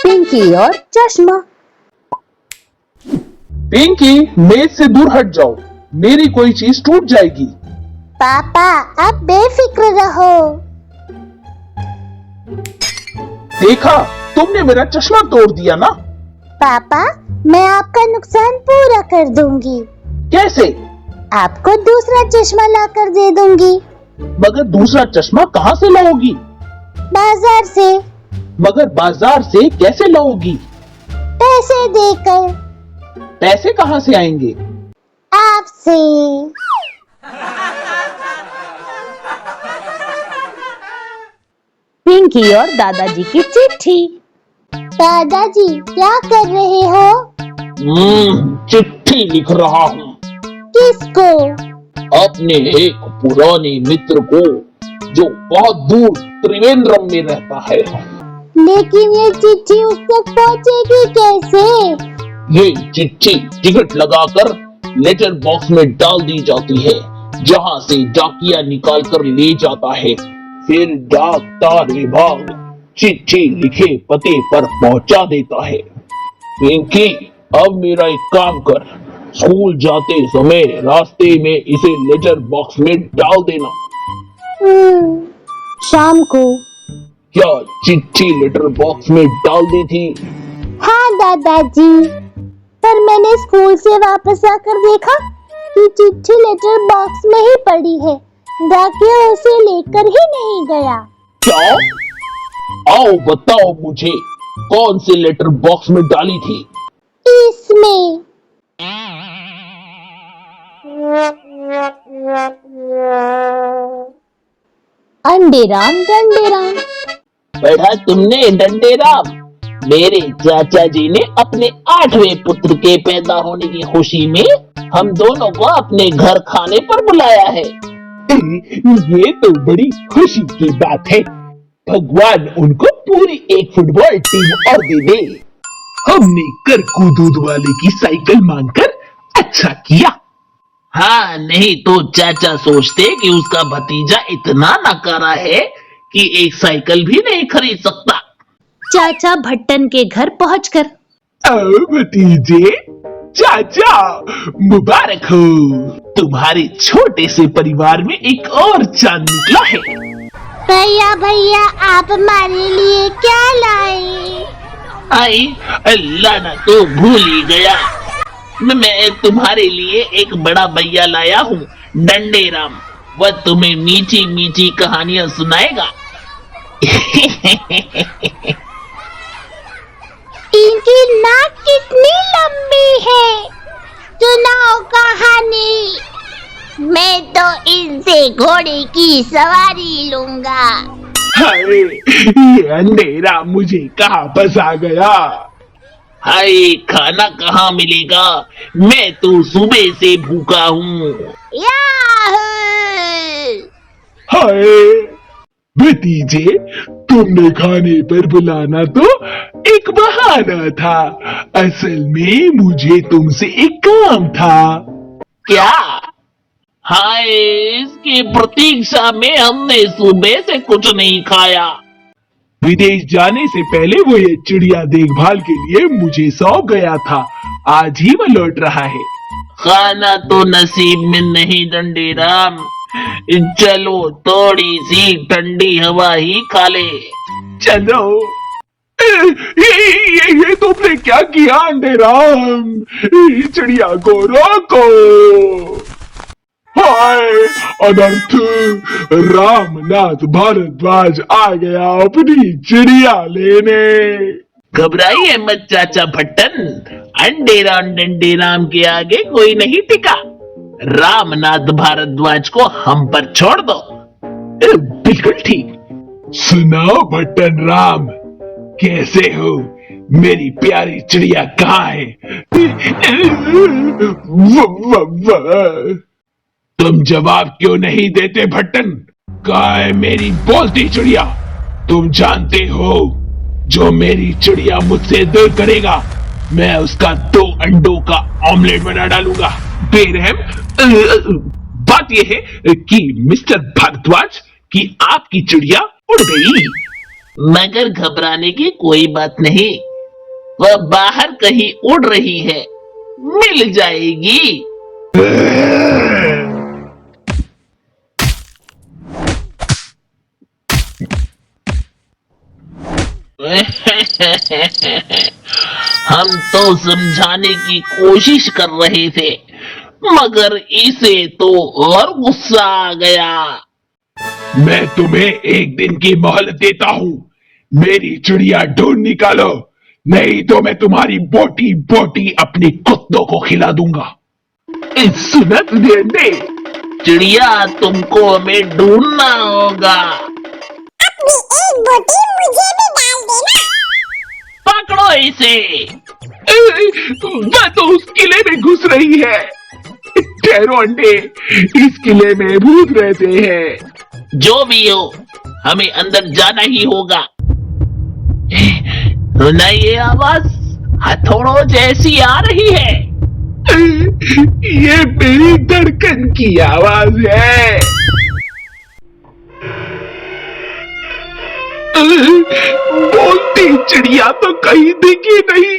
पिंकी और चश्मा। पिंकी, मेज से दूर हट जाओ, मेरी कोई चीज टूट जाएगी। पापा आप बेफिक्र रहो। देखा, तुमने मेरा चश्मा तोड़ दिया ना। पापा मैं आपका नुकसान पूरा कर दूंगी। कैसे? आपको दूसरा चश्मा लाकर दे दूंगी। मगर दूसरा चश्मा कहाँ से लाओगी? बाजार से। मगर बाजार से कैसे लाओगी? पैसे देकर। पैसे कहाँ से आएंगे? आपसे। पिंकी और दादाजी की चिट्ठी। दादाजी क्या कर रहे हो? चिट्ठी लिख रहा हूँ। किसको? अपने एक पुराने मित्र को, जो बहुत दूर त्रिवेंद्रम में रहता है। लेकिन ये चिट्ठी उस तक पहुँचेगी कैसे? ये चिट्ठी टिकट लगाकर लेटर बॉक्स में डाल दी जाती है, जहाँ से डाकिया निकाल कर ले जाता है। फिर डाक तार विभाग चिट्ठी लिखे पते पर पहुंचा देता है। पिंकी, अब मेरा एक काम कर, स्कूल जाते समय रास्ते में इसे लेटर बॉक्स में डाल देना। शाम को। क्या चिट्ठी लेटर बॉक्स में डाल दी थी? हाँ दादाजी, पर मैंने स्कूल से वापस आकर देखा कि चिट्ठी लेटर बॉक्स में ही पड़ी है। डाकिया उसे लेकर ही नहीं गया। क्या? आओ बताओ मुझे, कौन से लेटर बॉक्स में डाली थी? इसमें। अंडेराम डंडेराम। पढ़ा तुमने डंडेराम? मेरे चाचा जी ने अपने 8वें पुत्र के पैदा होने की खुशी में हम दोनों को अपने घर खाने पर बुलाया है। ये तो बड़ी खुशी की बात है। भगवान उनको पूरी एक फुटबॉल टीम और दे दे। हमने कर कूदूद वाले की साइकिल मांगकर अच्छा किया। हाँ, नहीं तो चाचा सोचते कि उसका भतीजा इतना नकारा है कि एक साइकिल भी नहीं खरीद सकता। चाचा भट्टन के घर पहुंचकर, भतीजे, चाचा मुबारक हो, तुम्हारे छोटे से परिवार में एक और चांद निकला है। भैया भैया आप हमारे लिए क्या लाए? आई अल्लाह ना, तो भूल ही गया। मैं तुम्हारे लिए एक बड़ा भैया लाया हूँ, डंडेराम। वह तुम्हें मीठी मीठी कहानियां सुनाएगा। इनकी नाक कितनी लंबी है, सुनाओ कहानी। मैं तो इनसे घोड़े की सवारी लूंगा। हाय, ये अंधेरा मुझे कहाँ फंसा गया। हाय, खाना कहाँ मिलेगा? मैं तो सुबह से भूखा हूँ। हाय भतीजे, तुमने खाने पर बुलाना तो एक बहाना था, असल में मुझे तुमसे एक काम था। क्या? हाय, इसकी प्रतीक्षा में हमने सुबह से कुछ नहीं खाया। विदेश जाने से पहले वो ये चिड़िया देखभाल के लिए मुझे सौंप गया था, आज ही वह लौट रहा है। खाना तो नसीब में नहीं डंडेराम, चलो थोड़ी सी ठंडी हवा ही खा ले। चलो। ये तुमने क्या किया अंडेराम? चिड़िया को रोको। हाय अनर्थ, रामनाथ भारद्वाज आ गया अपनी चिड़िया लेने। घबराइए मत चाचा भट्टन, अंडेराम डंडेराम के आगे कोई नहीं टिका। रामनाथ भारद्वाज को हम पर छोड़ दो। बिल्कुल ठीक। सुनाओ भट्टन राम, कैसे हो? मेरी प्यारी चिड़िया कहाँ है? तुम जवाब क्यों नहीं देते भट्टन? कहाँ है मेरी बोलती चिड़िया? तुम जानते हो, जो मेरी चिड़िया मुझसे दूर करेगा, मैं उसका 2 अंडों का ऑमलेट बना डालूंगा। बेरहम। बात यह है कि मिस्टर भारद्वाज की आपकी चिड़िया उड़ गई। मगर घबराने की कोई बात नहीं, वह बाहर कहीं उड़ रही है, मिल जाएगी। हम तो समझाने की कोशिश कर रहे थे, मगर इसे तो और गुस्सा आ गया। मैं तुम्हें एक दिन की मोहलत देता हूँ। मेरी चिड़िया ढूंढ निकालो, नहीं तो मैं तुम्हारी बोटी बोटी अपने कुत्तों को खिला दूंगा। सुना तुझे ने? चिड़िया, तुमको हमें ढूंढना होगा। अपनी एक बोटी मुझे भी डाल देना। पकड़ो इसे। वह तो उस किले में घुस रही है। ठहरो अंडे, इस किले में भूत रहते हैं। जो भी हो, हमें अंदर जाना ही होगा। सुना ये आवाज? हथौड़ों जैसी आ रही है। ये मेरी धड़कन की आवाज है। बोलती चिड़िया तो कहीं दिखी नहीं।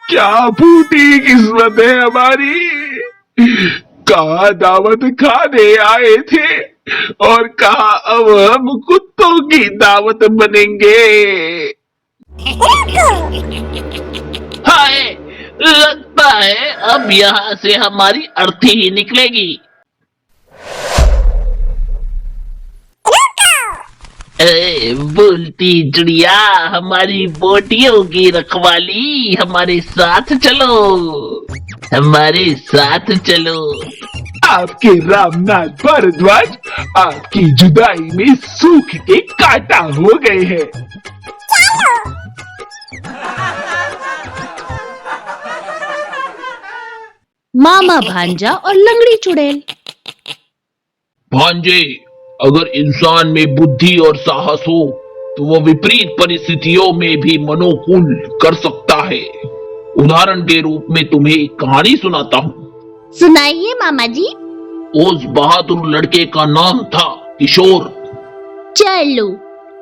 क्या फूटी किस्मत है हमारी। कहा दावत खाने आए थे और कहा अब हम कुत्तों की दावत बनेंगे। हाय, लगता है अब यहाँ से हमारी अर्थी ही निकलेगी। बोलती चिड़िया, हमारी बोटियों की रखवाली हमारे साथ चलो, हमारे साथ चलो। आपके रामनाथ भारद्वाज आपकी जुदाई में सूख के काटा हो गए हैं। मामा भांजा और लंगड़ी चुड़ैल। भांजे, अगर इंसान में बुद्धि और साहस हो तो वह विपरीत परिस्थितियों में भी मनोकूल कर सकता है। उदाहरण के रूप में तुम्हें एक कहानी सुनाता हूँ। सुनाइए मामा जी। उस बहादुर लड़के का नाम था किशोर। चलो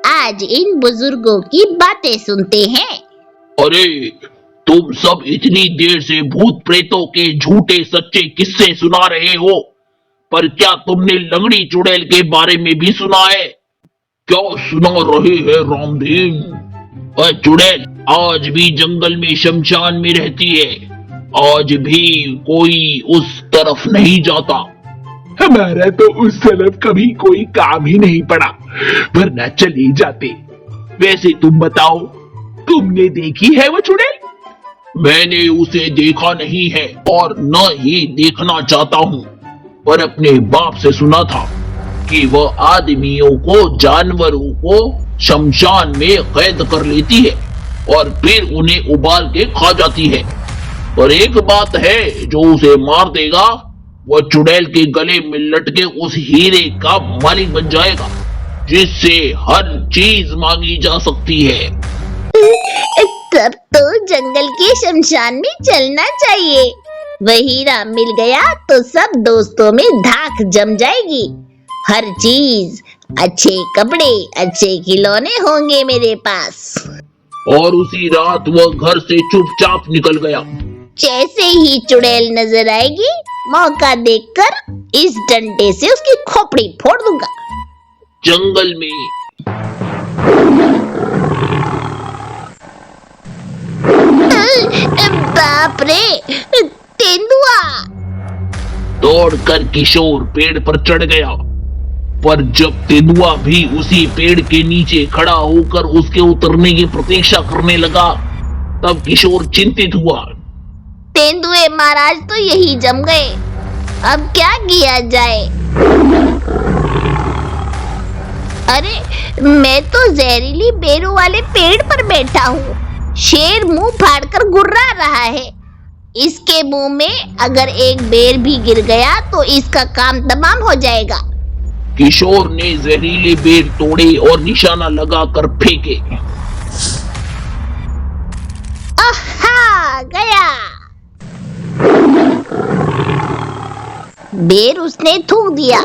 आज इन बुजुर्गों की बातें सुनते हैं। अरे, तुम सब इतनी देर से भूत प्रेतों के झूठे सच्चे किस्से सुना रहे हो, पर क्या तुमने लंगड़ी चुड़ैल के बारे में भी सुना है? क्या सुना रहे हैं रामदेव? चुड़ैल आज भी जंगल में शमशान में रहती है। आज भी कोई उस तरफ नहीं जाता। हमारा तो उस तरफ कभी कोई काम ही नहीं पड़ा, वरना चले जाते। वैसे तुम बताओ, तुमने देखी है वो चुड़ैल? मैंने उसे देखा नहीं है और न ही देखना चाहता हूँ, पर अपने बाप से सुना था कि वह आदमियों को, जानवरों को शमशान में कैद कर लेती है और फिर उन्हें उबाल के खा जाती है। और एक बात है, जो उसे मार देगा वह चुड़ैल के गले में लटके उस हीरे का मालिक बन जाएगा, जिससे हर चीज मांगी जा सकती है। तब तो जंगल के शमशान में चलना चाहिए। वही हीरा मिल गया तो सब दोस्तों में धाक जम जाएगी। हर चीज, अच्छे कपड़े, अच्छे खिलौने होंगे मेरे पास। और उसी रात वह घर से चुपचाप निकल गया। जैसे ही चुड़ैल नजर आएगी, मौका देखकर इस डंडे से उसकी खोपड़ी फोड़ दूंगा। जंगल में बाप रे, तेंदुआ! दौड़कर किशोर पेड़ पर चढ़ गया, पर जब तेंदुआ भी उसी पेड़ के नीचे खड़ा होकर उसके उतरने की प्रतीक्षा करने लगा, तब किशोर चिंतित हुआ। तेंदुए महाराज तो यही जम गए, अब क्या किया जाए? अरे, मैं तो जहरीली बेरों वाले पेड़ पर बैठा हूँ। शेर मुंह फाड़कर गुर्रा रहा है। इसके मुंह में अगर एक बेर भी गिर गया तो इसका काम तमाम हो जाएगा। किशोर ने जहरीले बेर तोड़े और निशाना लगाकर फेंके। आहा, गया। बेर उसने थूक दिया,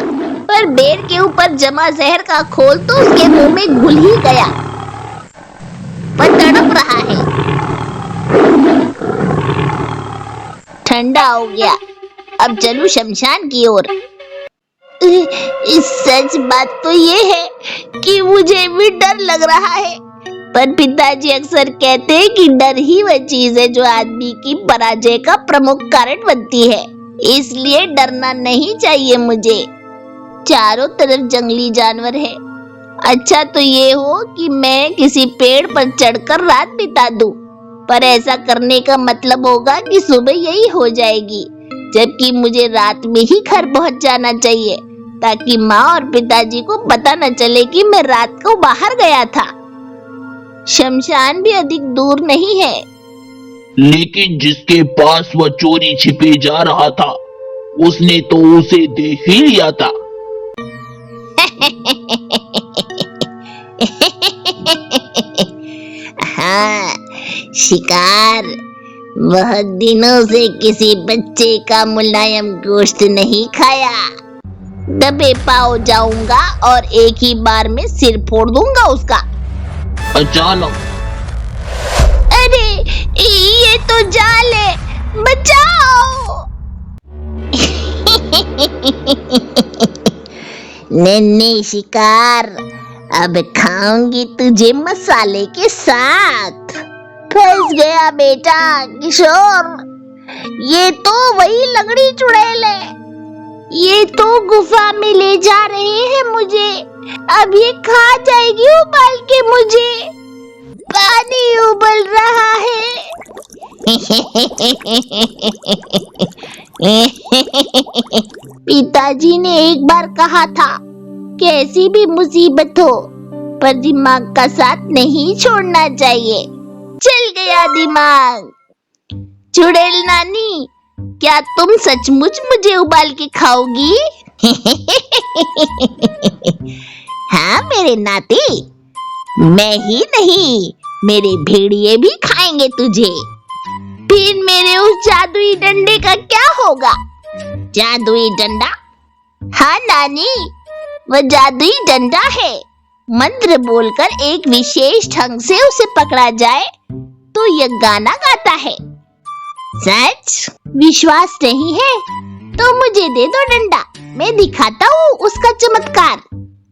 पर बेर के ऊपर जमा जहर का खोल तो उसके मुंह में घुल ही गया, पर तड़प रहा है। ठंडा हो गया। अब चलूं शमशान की ओर। सच बात तो ये है कि मुझे भी डर लग रहा है, पर पिताजी अक्सर कहते हैं कि डर ही वह चीज है जो आदमी की पराजय का प्रमुख कारण बनती है, इसलिए डरना नहीं चाहिए मुझे। चारों तरफ जंगली जानवर है। अच्छा तो ये हो कि मैं किसी पेड़ पर चढ़कर रात बिता दूं, पर ऐसा करने का मतलब होगा कि सुबह यही हो जाएगी, जबकि मुझे रात में ही घर पहुंच जाना चाहिए ताकि माँ और पिताजी को पता न चले कि मैं रात को बाहर गया था। शमशान भी अधिक दूर नहीं है। लेकिन जिसके पास वह चोरी छिपे जा रहा था उसने तो उसे देख ही लिया था। हाँ, शिकार बहुत दिनों से किसी बच्चे का मुलायम गोश्त नहीं खाया। दबे पाव जाऊंगा और एक ही बार में सिर फोड़ दूंगा उसका। अचानक अरे ये तो जाल है, बचाओ। नन्हे शिकार, अब खाऊंगी तुझे मसाले के साथ। फंस गया बेटा किशोर, ये तो वही लंगड़ी चुड़ैल है। ये तो गुफा में ले जा रहे हैं मुझे, अब ये खा जाएगी उबाल के मुझे। पानी उबल रहा है। पिताजी ने एक बार कहा था कि ऐसी भी मुसीबत हो पर दिमाग का साथ नहीं छोड़ना चाहिए। चल गया दिमाग। चुड़ैल नानी, क्या तुम सचमुच मुझे उबाल के खाओगी? हाँ मेरे नाती, मैं ही नहीं मेरे भेड़िए भी खाएंगे तुझे। फिर मेरे उस जादुई डंडे का क्या होगा? जादुई डंडा? हाँ नानी, वह जादुई डंडा है। मंत्र बोलकर एक विशेष ढंग से उसे पकड़ा जाए तो यह गाना गाता है। सच? विश्वास नहीं है तो मुझे दे दो डंडा, मैं दिखाता हूँ उसका चमत्कार।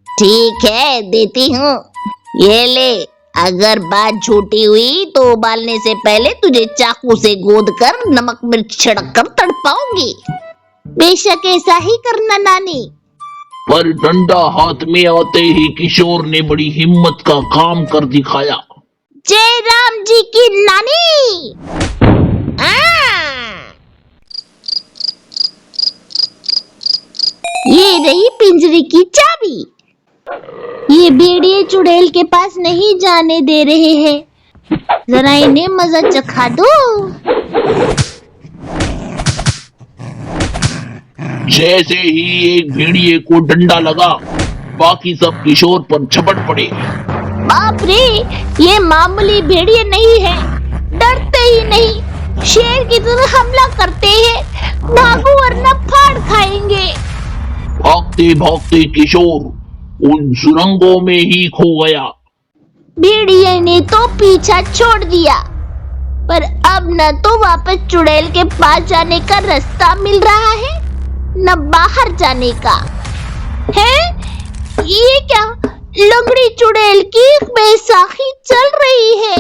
ठीक है, देती हूँ। ये ले, अगर बात झूठी हुई तो उबालने से पहले तुझे चाकू से गोद कर नमक मिर्च छिड़क कर तड़पाऊंगी। बेशक ऐसा ही करना नानी। पर डंडा हाथ में आते ही किशोर ने बड़ी हिम्मत का काम कर दिखाया। जय राम जी की नानी। ये रही पिंजरे की चाबी। ये भेड़िए चुड़ैल के पास नहीं जाने दे रहे हैं, जरा इन्हें मजा चखा दो। जैसे ही एक भेड़िए को डंडा लगा, बाकी सब किशोर पर झपट पड़े। बाप रे, ये मामूली भेड़िए नहीं है, डरते ही नहीं, शेर की तरह हमला करते हैं। भागो वरना फाड़ खाएंगे। भागते भागते किशोर उन सुरंगों में ही खो गया। भेड़िए ने तो पीछा छोड़ दिया, पर अब न तो वापस चुड़ैल के पास जाने का रास्ता मिल रहा है न बाहर जाने का है। ये क्या, लंगड़ी चुड़ैल की बैसाखी चल रही है।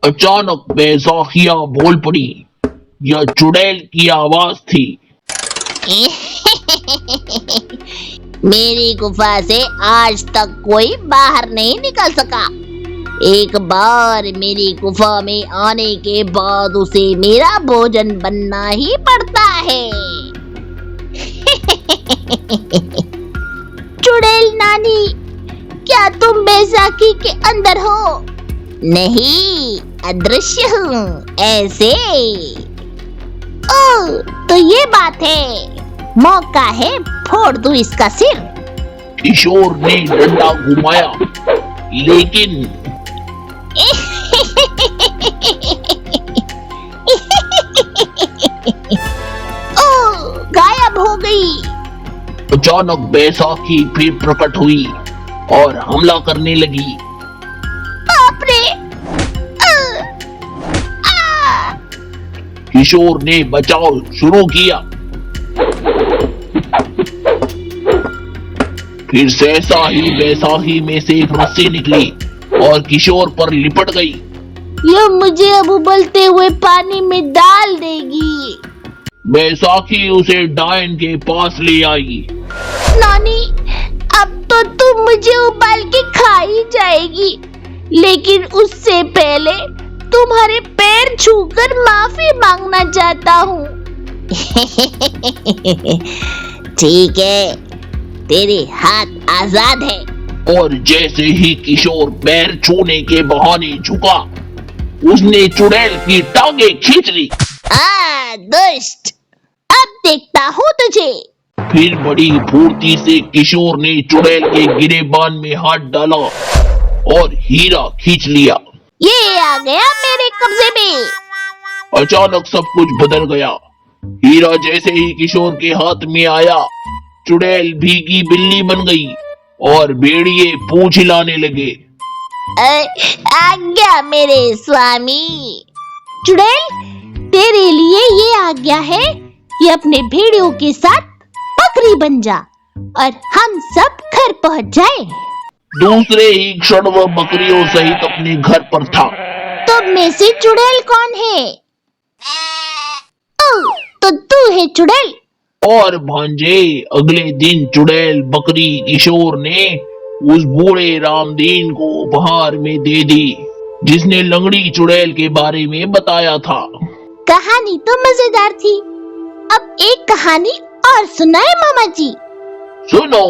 अचानक बैसाखियां बोल पड़ी। यह चुड़ैल की आवाज थी। मेरी गुफा से आज तक कोई बाहर नहीं निकल सका। एक बार मेरी गुफा में आने के बाद उसे मेरा भोजन बनना ही पड़ता है। चुड़ैल नानी, क्या तुम बैसाखी के अंदर हो? नहीं, अदृश्य हूँ ऐसे। ओह, तो ये बात है। मौका है, फोड़ दूं इसका सिर। किशोर ने डंडा घुमाया, लेकिन ओह, गायब हो गई। अचानक बैसाखी फिर प्रकट हुई और हमला करने लगी। बाप रे! किशोर ने बचाव शुरू किया। फिर सहसा ही बैसाखी में से एक रस्सी निकली और किशोर पर लिपट गई। यह मुझे अब उबलते हुए पानी में डाल देगी। बैसाखी उसे डायन के पास ले आई। नानी, अब तो तुम मुझे उबाल के खा ही जाएगी, लेकिन उससे पहले तुम्हारे पैर छूकर माफी मांगना चाहता हूँ। ठीक है, तेरे हाथ आजाद है। और जैसे ही किशोर पैर छूने के बहाने झुका, उसने चुड़ैल की टांगे खींच ली। दुष्ट, अब देखता हूँ तुझे। फिर बड़ी फुर्ती से किशोर ने चुड़ैल के गिरेबान में हाथ डाला और हीरा खींच लिया। ये आ गया मेरे कब्जे में। अचानक सब कुछ बदल गया। हीरा जैसे ही किशोर के हाथ में आया, चुड़ैल भीगी बिल्ली बन गई और भेड़िए पूंछ हिलाने लगे। आज्ञा मेरे स्वामी। चुड़ैल, तेरे लिए ये आज्ञा है कि अपने भेड़ियों के साथ बकरी बन जा और हम सब घर पहुंच जाएं। दूसरे ही क्षण वह बकरियों सहित अपने घर पर था। तुम में से चुड़ैल कौन है? तो तू है चुड़ैल। और भांजे, अगले दिन चुड़ैल बकरी किशोर ने उस बूढ़े रामदीन को उपहार में दे दी, जिसने लंगड़ी चुड़ैल के बारे में बताया था। कहानी तो मजेदार थी। अब एक कहानी और सुनाए मामा जी। सुनो।